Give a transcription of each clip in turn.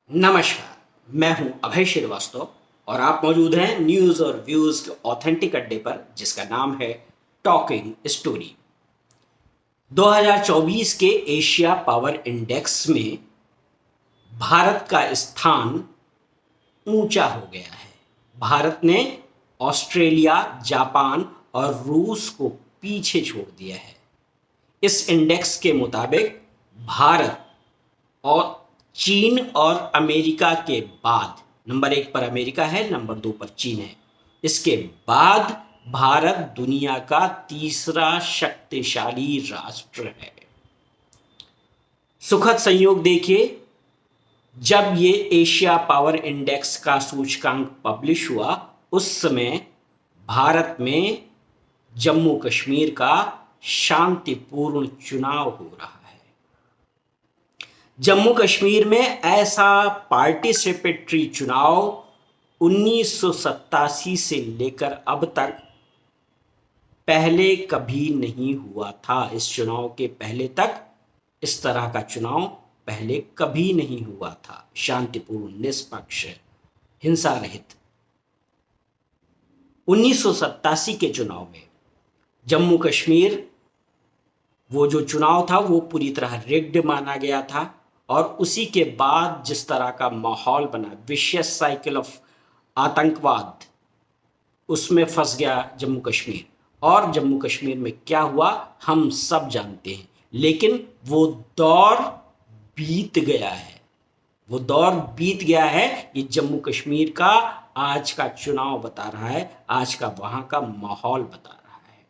नमस्कार, मैं हूं अभय श्रीवास्तव और आप मौजूद हैं न्यूज़ और व्यूज़ के ऑथेंटिक अड्डे पर जिसका नाम है टॉकिंग स्टोरी। 2024 के एशिया पावर इंडेक्स में भारत का स्थान ऊंचा हो गया है। भारत ने ऑस्ट्रेलिया, जापान और रूस को पीछे छोड़ दिया है। इस इंडेक्स के मुताबिक भारत और चीन और अमेरिका के बाद नंबर 1 पर अमेरिका है, नंबर 2 पर चीन है। इसके बाद भारत दुनिया का तीसरा शक्तिशाली राष्ट्र है। सुखद संयोग देखिए, जब ये एशिया पावर इंडेक्स का सूचकांक पब्लिश हुआ उस समय भारत में जम्मू कश्मीर का शांतिपूर्ण चुनाव हो रहा है। जम्मू कश्मीर में ऐसा पार्टिसिपेटरी चुनाव 1987 से लेकर अब तक पहले कभी नहीं हुआ था। इस चुनाव के पहले तक इस तरह का चुनाव पहले कभी नहीं हुआ था। शांतिपूर्ण, निष्पक्ष, हिंसा रहित। 1987 के चुनाव में जम्मू कश्मीर, वो जो चुनाव था वो पूरी तरह रिग्ड माना गया था और उसी के बाद जिस तरह का माहौल बना, विशियस साइकिल ऑफ आतंकवाद, उसमें फंस गया जम्मू कश्मीर। और जम्मू कश्मीर में क्या हुआ हम सब जानते हैं, लेकिन वो दौर बीत गया है। वो दौर बीत गया है। ये जम्मू कश्मीर का आज का चुनाव बता रहा है, आज का वहां का माहौल बता रहा है।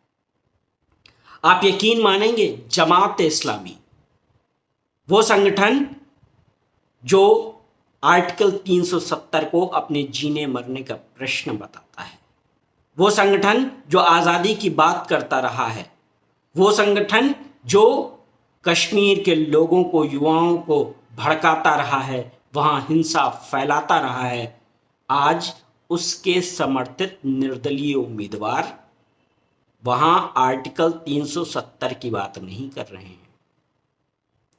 आप यकीन मानेंगे, जमात इस्लामी, वो संगठन जो आर्टिकल 370 को अपने जीने मरने का प्रश्न बताता है, वो संगठन जो आज़ादी की बात करता रहा है, वो संगठन जो कश्मीर के लोगों को, युवाओं को भड़काता रहा है, वहाँ हिंसा फैलाता रहा है, आज उसके समर्थित निर्दलीय उम्मीदवार वहाँ आर्टिकल 370 की बात नहीं कर रहे हैं।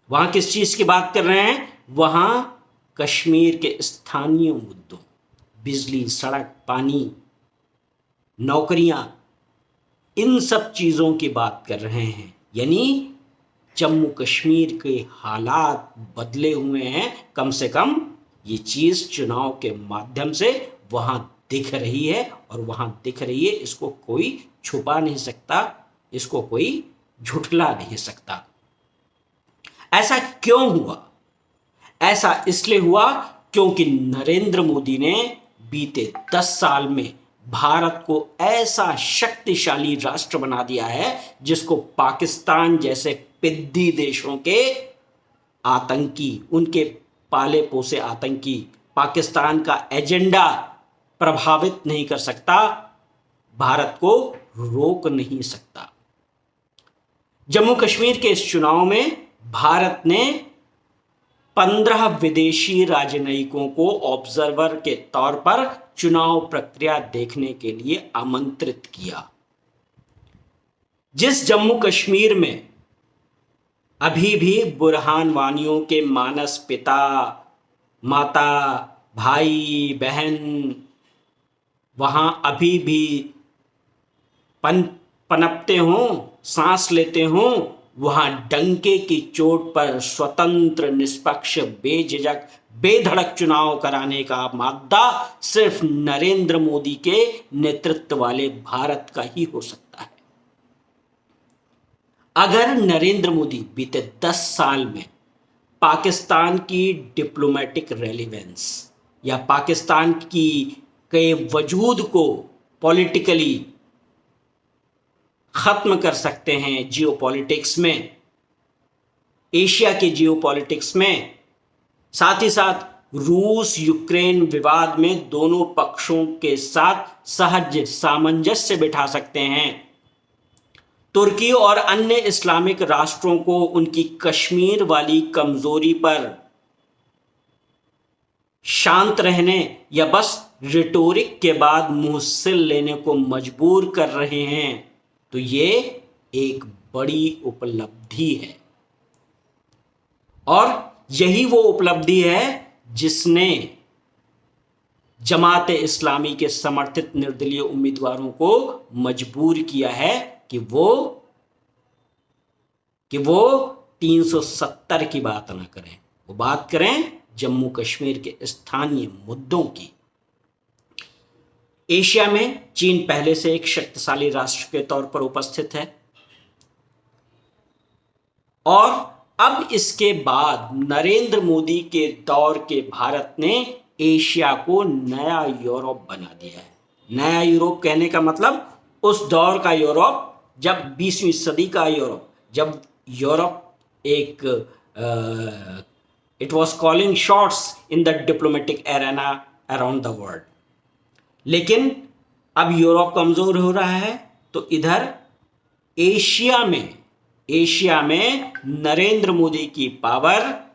वहाँ किस चीज़ की बात कर रहे हैं? वहाँ कश्मीर के स्थानीय मुद्दों, बिजली, सड़क, पानी, नौकरियां, इन सब चीज़ों की बात कर रहे हैं। यानी जम्मू कश्मीर के हालात बदले हुए हैं। कम से कम ये चीज़ चुनाव के माध्यम से वहाँ दिख रही है और वहाँ दिख रही है। इसको कोई छुपा नहीं सकता, इसको कोई झुठला नहीं सकता। ऐसा क्यों हुआ? ऐसा इसलिए हुआ क्योंकि नरेंद्र मोदी ने बीते 10 साल में भारत को ऐसा शक्तिशाली राष्ट्र बना दिया है जिसको पाकिस्तान जैसे पिद्दी देशों के आतंकी, उनके पाले पोसे आतंकी, पाकिस्तान का एजेंडा प्रभावित नहीं कर सकता, भारत को रोक नहीं सकता। जम्मू कश्मीर के इस चुनाव में भारत ने 15 विदेशी राजनयिकों को ऑब्जर्वर के तौर पर चुनाव प्रक्रिया देखने के लिए आमंत्रित किया। जिस जम्मू कश्मीर में अभी भी बुरहान वानियों के मानस पिता, माता, भाई, बहन वहां अभी भी पनपते हों, सांस लेते हों, वहां डंके की चोट पर स्वतंत्र, निष्पक्ष, बेझिझक, बेधड़क चुनाव कराने का मादा सिर्फ नरेंद्र मोदी के नेतृत्व वाले भारत का ही हो सकता है। अगर नरेंद्र मोदी बीते 10 साल में पाकिस्तान की डिप्लोमेटिक रेलेवेंस या पाकिस्तान की के वजूद को पॉलिटिकली खत्म कर सकते हैं, जियोपॉलिटिक्स में, एशिया के जियोपॉलिटिक्स में, साथ ही साथ रूस यूक्रेन विवाद में दोनों पक्षों के साथ सहज सामंजस्य बिठा सकते हैं, तुर्की और अन्य इस्लामिक राष्ट्रों को उनकी कश्मीर वाली कमजोरी पर शांत रहने या बस रिटोरिक के बाद मुंह सिल लेने को मजबूर कर रहे हैं, तो ये एक बड़ी उपलब्धि है। और यही वो उपलब्धि है जिसने जमात इस्लामी के समर्थित निर्दलीय उम्मीदवारों को मजबूर किया है कि वो 370 की बात ना करें, वो बात करें जम्मू कश्मीर के स्थानीय मुद्दों की। एशिया में चीन पहले से एक शक्तिशाली राष्ट्र के तौर पर उपस्थित है और अब इसके बाद नरेंद्र मोदी के दौर के भारत ने एशिया को नया यूरोप बना दिया है। नया यूरोप कहने का मतलब उस दौर का यूरोप, जब 20वीं सदी का यूरोप, जब यूरोप एक it was calling shots in the diplomatic arena around the world. लेकिन अब यूरोप कमजोर हो रहा है, तो इधर एशिया में नरेंद्र मोदी की पावर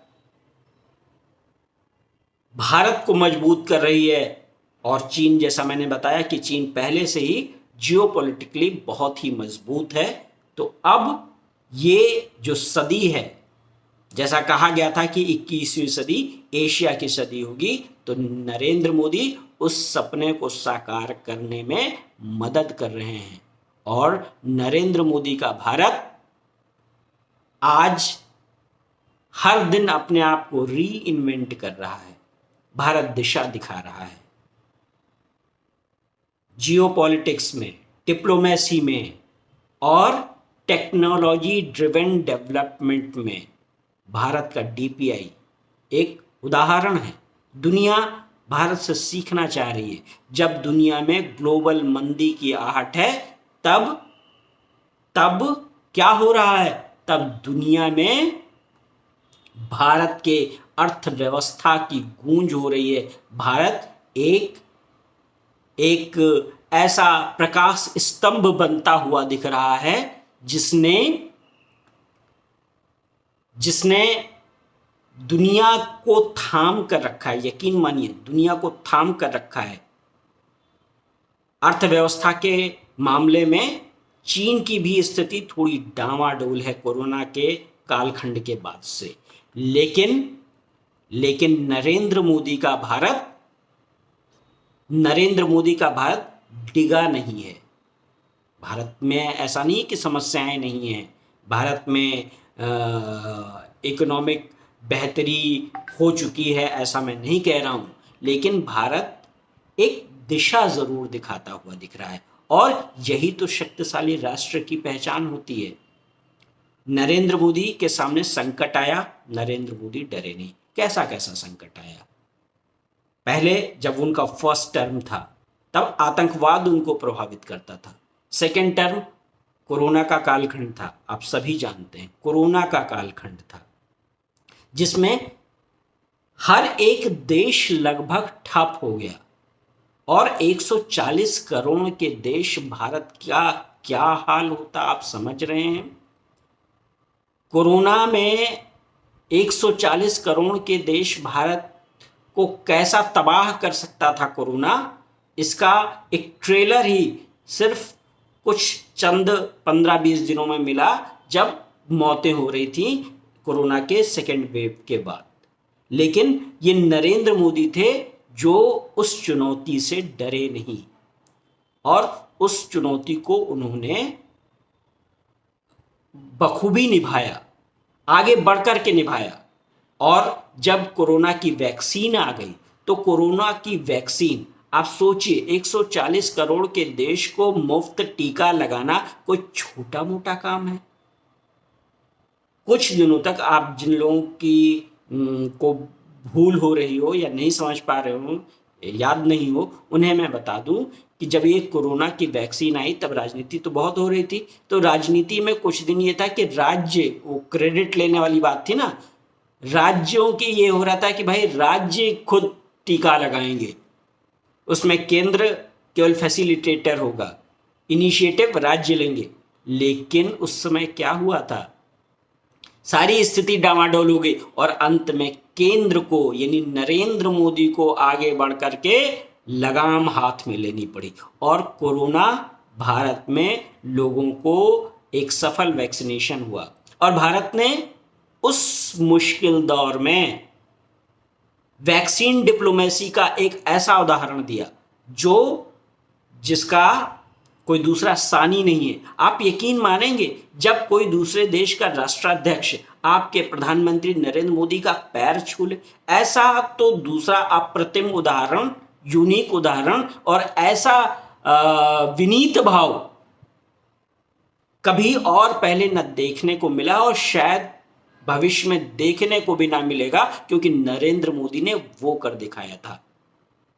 भारत को मजबूत कर रही है। और चीन, जैसा मैंने बताया कि चीन पहले से ही जियोपॉलिटिकली बहुत ही मजबूत है। तो अब ये जो सदी है, जैसा कहा गया था कि 21वीं सदी एशिया की सदी होगी, तो नरेंद्र मोदी उस सपने को साकार करने में मदद कर रहे हैं। और नरेंद्र मोदी का भारत आज हर दिन अपने आप को री इन्वेंट कर रहा है, भारत दिशा दिखा रहा है। जियोपॉलिटिक्स में, डिप्लोमेसी में और टेक्नोलॉजी ड्रिवन डेवलपमेंट में भारत का डीपीआई एक उदाहरण है। दुनिया भारत से सीखना चाह रही है। जब दुनिया में ग्लोबल मंदी की आहट है, तब क्या हो रहा है? तब दुनिया में भारत के अर्थव्यवस्था की गूंज हो रही है। भारत एक ऐसा प्रकाश स्तंभ बनता हुआ दिख रहा है जिसने दुनिया को थाम कर रखा है। यकीन मानिए, दुनिया को थाम कर रखा है। अर्थव्यवस्था के मामले में चीन की भी स्थिति थोड़ी डामाडोल है कोरोना के कालखंड के बाद से। लेकिन नरेंद्र मोदी का भारत डिगा नहीं है। भारत में ऐसा नहीं कि समस्याएं नहीं हैं। भारत में इकोनॉमिक बेहतरी हो चुकी है, ऐसा मैं नहीं कह रहा हूं। लेकिन भारत एक दिशा जरूर दिखाता हुआ दिख रहा है, और यही तो शक्तिशाली राष्ट्र की पहचान होती है। नरेंद्र मोदी के सामने संकट आया, नरेंद्र मोदी डरे नहीं। कैसा संकट आया? पहले जब उनका फर्स्ट टर्म था, तब आतंकवाद उनको प्रभावित करता था। सेकेंड टर्म कोरोना का कालखंड था, आप सभी जानते हैं कोरोना का कालखंड था, जिसमें हर एक देश लगभग ठप हो गया। और 140 करोड़ के देश भारत का क्या हाल होता आप समझ रहे हैं? कोरोना में 140 करोड़ के देश भारत को कैसा तबाह कर सकता था कोरोना, इसका एक ट्रेलर ही सिर्फ कुछ चंद 15-20 दिनों में मिला, जब मौतें हो रही थी कोरोना के सेकेंड वेव के बाद। लेकिन ये नरेंद्र मोदी थे जो उस चुनौती से डरे नहीं, और उस चुनौती को उन्होंने बखूबी निभाया, आगे बढ़कर के निभाया। और जब कोरोना की वैक्सीन आ गई, तो कोरोना की वैक्सीन, आप सोचिए 140 करोड़ के देश को मुफ्त टीका लगाना कोई छोटा मोटा काम है? कुछ दिनों तक आप जिन लोगों की को भूल हो रही हो या नहीं समझ पा रहे हो, याद नहीं हो, उन्हें मैं बता दूं कि जब ये कोरोना की वैक्सीन आई, तब राजनीति तो बहुत हो रही थी। तो राजनीति में कुछ दिन ये था कि राज्य, वो क्रेडिट लेने वाली बात थी ना, राज्यों की ये हो रहा था कि भाई राज्य खुद टीका लगाएंगे, उसमें केंद्र केवल फैसिलिटेटर होगा, इनिशिएटिव राज्य लेंगे। लेकिन उस समय क्या हुआ था? सारी स्थिति डामाडोल हो गई, और अंत में केंद्र को, यानी नरेंद्र मोदी को आगे बढ़ करके लगाम हाथ में लेनी पड़ी, और कोरोना भारत में लोगों को एक सफल वैक्सीनेशन हुआ। और भारत ने उस मुश्किल दौर में वैक्सीन डिप्लोमेसी का एक ऐसा उदाहरण दिया जो जिसका कोई दूसरा सानी नहीं है। आप यकीन मानेंगे, जब कोई दूसरे देश का राष्ट्राध्यक्ष आपके प्रधानमंत्री नरेंद्र मोदी का पैर छू ले, ऐसा तो दूसरा अप्रतिम उदाहरण, यूनिक उदाहरण और ऐसा विनीत भाव कभी और पहले न देखने को मिला और शायद भविष्य में देखने को भी ना मिलेगा, क्योंकि नरेंद्र मोदी ने वो कर दिखाया था।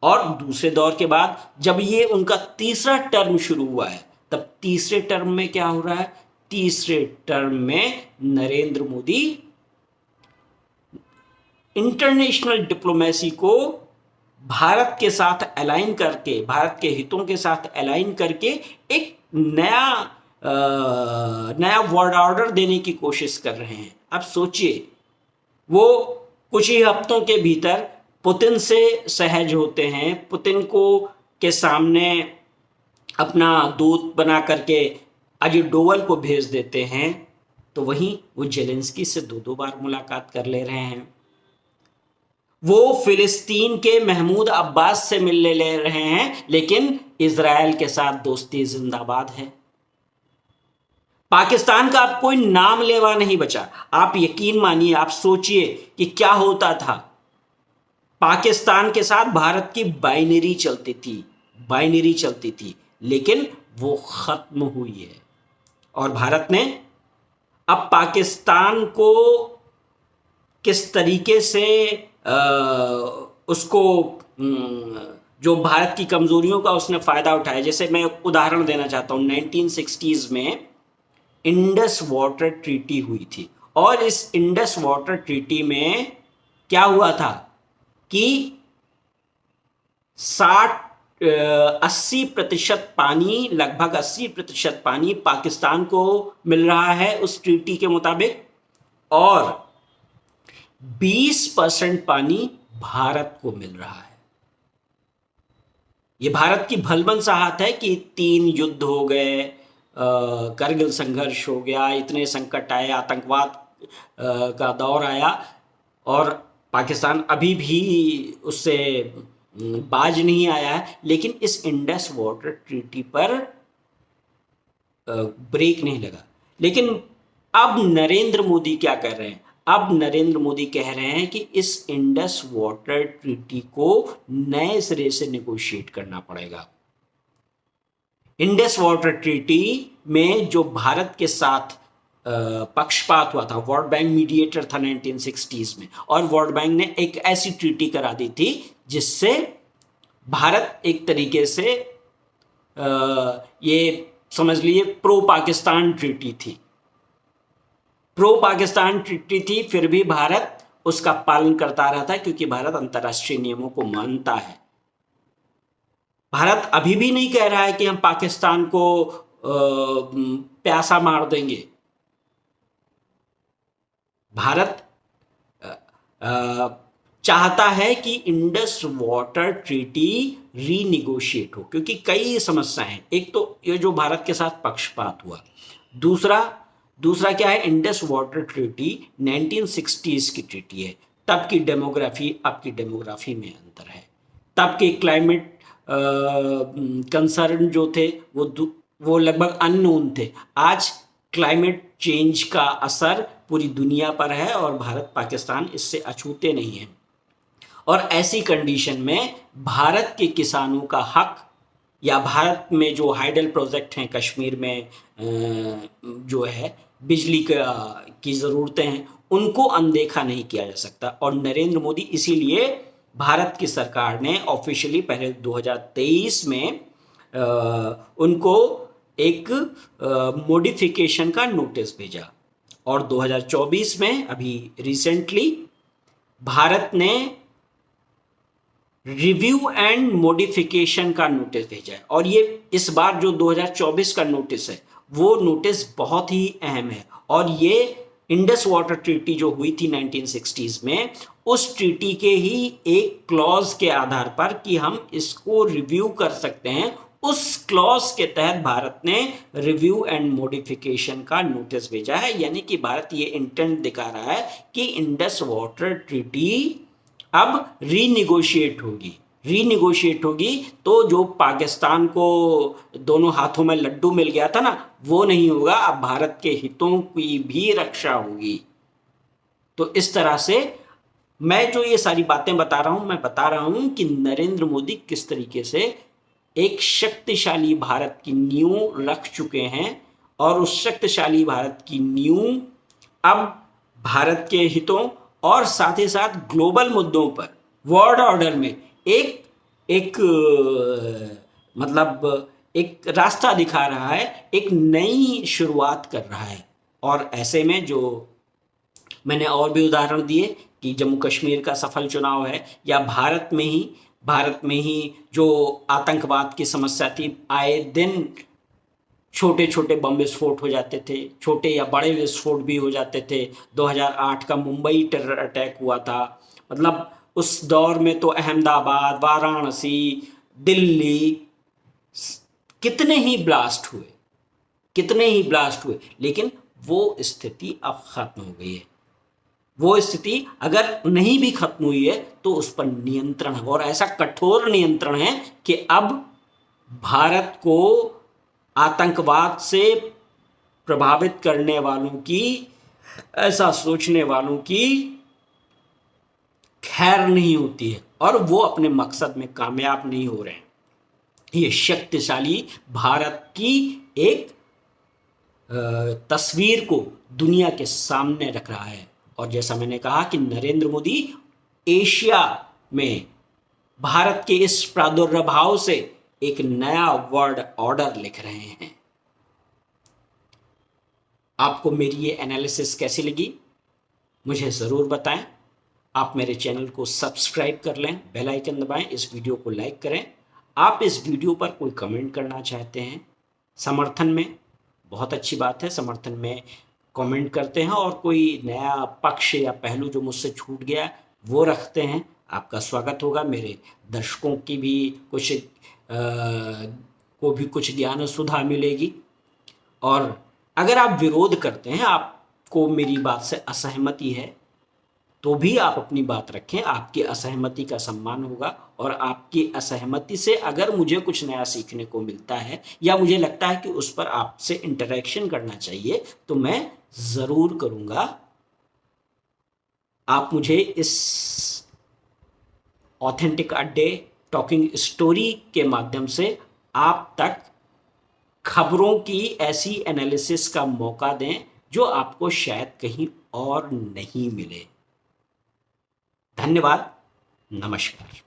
और दूसरे दौर के बाद जब ये उनका तीसरा टर्म शुरू हुआ है, तब तीसरे टर्म में क्या हो रहा है? तीसरे टर्म में नरेंद्र मोदी इंटरनेशनल डिप्लोमेसी को भारत के साथ अलाइन करके, भारत के हितों के साथ अलाइन करके एक नया वर्ल्ड ऑर्डर देने की कोशिश कर रहे हैं। अब सोचिए, वो कुछ ही हफ्तों के भीतर पुतिन से सहज होते हैं, पुतिन को के सामने अपना दूत बना करके अजित डोवल को भेज देते हैं, तो वहीं वो जेलेंस्की से दो बार मुलाकात कर ले रहे हैं। वो फिलिस्तीन के महमूद अब्बास से मिलने ले रहे हैं, लेकिन इजराइल के साथ दोस्ती जिंदाबाद है। पाकिस्तान का अब कोई नाम लेवा नहीं बचा। आप यकीन मानिए, आप सोचिए कि क्या होता था। पाकिस्तान के साथ भारत की बाइनरी चलती थी, लेकिन वो खत्म हुई है और भारत ने अब पाकिस्तान को किस तरीके से उसको जो भारत की कमजोरियों का उसने फायदा उठाया। जैसे मैं उदाहरण देना चाहता हूं, 1960s में इंडस वाटर ट्रीटी हुई थी और इस इंडस वाटर ट्रीटी में क्या हुआ था कि 80% पानी, लगभग 80% पानी पाकिस्तान को मिल रहा है उस ट्रीटी के मुताबिक, और 20% पानी भारत को मिल रहा है। यह भारत की भलबन साहत है कि 3 युद्ध हो गए, करगिल संघर्ष हो गया, इतने संकट आए, आतंकवाद का दौर आया और पाकिस्तान अभी भी उससे बाज नहीं आया है, लेकिन इस इंडस वाटर ट्रीटी पर ब्रेक नहीं लगा। लेकिन अब नरेंद्र मोदी क्या कर रहे हैं? अब नरेंद्र मोदी कह रहे हैं कि इस इंडस वाटर ट्रीटी को नए सिरे से नेगोशिएट करना पड़ेगा। इंडस वाटर ट्रीटी में जो भारत के साथ पक्षपात हुआ था, वर्ल्ड बैंक मीडिएटर था 1960s में, और वर्ल्ड बैंक ने एक ऐसी ट्रीटी करा दी थी जिससे भारत एक तरीके से ये समझ लिए प्रो पाकिस्तान ट्रीटी थी, फिर भी भारत उसका पालन करता रहा था, क्योंकि भारत अंतर्राष्ट्रीय नियमों को मानता है। भारत अभी भी नहीं कह रहा है कि हम पाकिस्तान को प्यासा मार देंगे। भारत चाहता है कि इंडस वाटर ट्रीटी रीनिगोशिएट हो, क्योंकि कई समस्याएं हैं। एक तो ये जो भारत के साथ पक्षपात हुआ, दूसरा क्या है, इंडस वाटर ट्रीटी 1960s की ट्रीटी है। तब की डेमोग्राफी अब की डेमोग्राफी में अंतर है। तब के क्लाइमेट कंसर्न जो थे वो लगभग अननोन थे। आज क्लाइमेट चेंज का असर पूरी दुनिया पर है और भारत पाकिस्तान इससे अछूते नहीं है। और ऐसी कंडीशन में भारत के किसानों का हक, या भारत में जो हाइडल प्रोजेक्ट हैं कश्मीर में जो है बिजली की ज़रूरतें हैं, उनको अनदेखा नहीं किया जा सकता। और नरेंद्र मोदी इसीलिए भारत की सरकार ने ऑफिशियली पहले 2023 में उनको एक मॉडिफिकेशन का नोटिस भेजा, और 2024 में अभी रिसेंटली भारत ने रिव्यू एंड मॉडिफिकेशन का नोटिस भेजा है। और ये इस बार जो 2024 का नोटिस है वो नोटिस बहुत ही अहम है, और ये इंडस वाटर ट्रीटी जो हुई थी 1960s में, उस ट्रीटी के ही एक क्लॉज के आधार पर कि हम इसको रिव्यू कर सकते हैं, उस क्लॉज के तहत भारत ने रिव्यू एंड मॉडिफिकेशन का नोटिस भेजा है। यानी कि भारत ये इंटेंट दिखा रहा है कि इंडस वाटर ट्रीटी अब रीनिगोशिएट होगी तो जो पाकिस्तान को दोनों हाथों में लड्डू मिल गया था ना, वो नहीं होगा। अब भारत के हितों की भी रक्षा होगी। तो इस तरह से मैं जो ये सारी बातें बता रहा हूं, मैं बता रहा हूं कि नरेंद्र मोदी किस तरीके से एक शक्तिशाली भारत की नींव रख चुके हैं, और उस शक्तिशाली भारत की नींव अब भारत के हितों और साथ ही साथ ग्लोबल मुद्दों पर वर्ल्ड ऑर्डर में एक एक मतलब एक रास्ता दिखा रहा है, एक नई शुरुआत कर रहा है। और ऐसे में जो मैंने और भी उदाहरण दिए कि जम्मू कश्मीर का सफल चुनाव है, या भारत में ही जो आतंकवाद की समस्या थी, आए दिन छोटे छोटे बम विस्फोट हो जाते थे, छोटे या बड़े विस्फोट भी हो जाते थे। 2008 का मुंबई टेरर अटैक हुआ था, मतलब उस दौर में तो अहमदाबाद, वाराणसी, दिल्ली, कितने ही ब्लास्ट हुए, लेकिन वो स्थिति अब खत्म हो गई है। वो स्थिति अगर नहीं भी खत्म हुई है तो उस पर नियंत्रण है, और ऐसा कठोर नियंत्रण है कि अब भारत को आतंकवाद से प्रभावित करने वालों की, ऐसा सोचने वालों की खैर नहीं होती है, और वो अपने मकसद में कामयाब नहीं हो रहे हैं। ये शक्तिशाली भारत की एक तस्वीर को दुनिया के सामने रख रहा है। और जैसा मैंने कहा कि नरेंद्र मोदी एशिया में भारत के इस प्रादुर्भाव से एक नया वर्ल्ड ऑर्डर लिख रहे हैं। आपको मेरी ये एनालिसिस कैसी लगी मुझे ज़रूर बताएं। आप मेरे चैनल को सब्सक्राइब कर लें, बेल आइकन दबाएं, इस वीडियो को लाइक करें। आप इस वीडियो पर कोई कमेंट करना चाहते हैं समर्थन में, बहुत अच्छी बात है, समर्थन में कमेंट करते हैं, और कोई नया पक्ष या पहलू जो मुझसे छूट गया वो रखते हैं, आपका स्वागत होगा। मेरे दर्शकों की भी कुछ ज्ञान सुधा मिलेगी। और अगर आप विरोध करते हैं, आपको मेरी बात से असहमति है, तो भी आप अपनी बात रखें, आपकी असहमति का सम्मान होगा। और आपकी असहमति से अगर मुझे कुछ नया सीखने को मिलता है, या मुझे लगता है कि उस पर आपसे इंटरेक्शन करना चाहिए, तो मैं ज़रूर करूँगा। आप मुझे इस ऑथेंटिक अड्डे टॉकिंग स्टोरी के माध्यम से आप तक खबरों की ऐसी एनालिसिस का मौका दें जो आपको शायद कहीं और नहीं मिले। धन्यवाद, नमस्कार।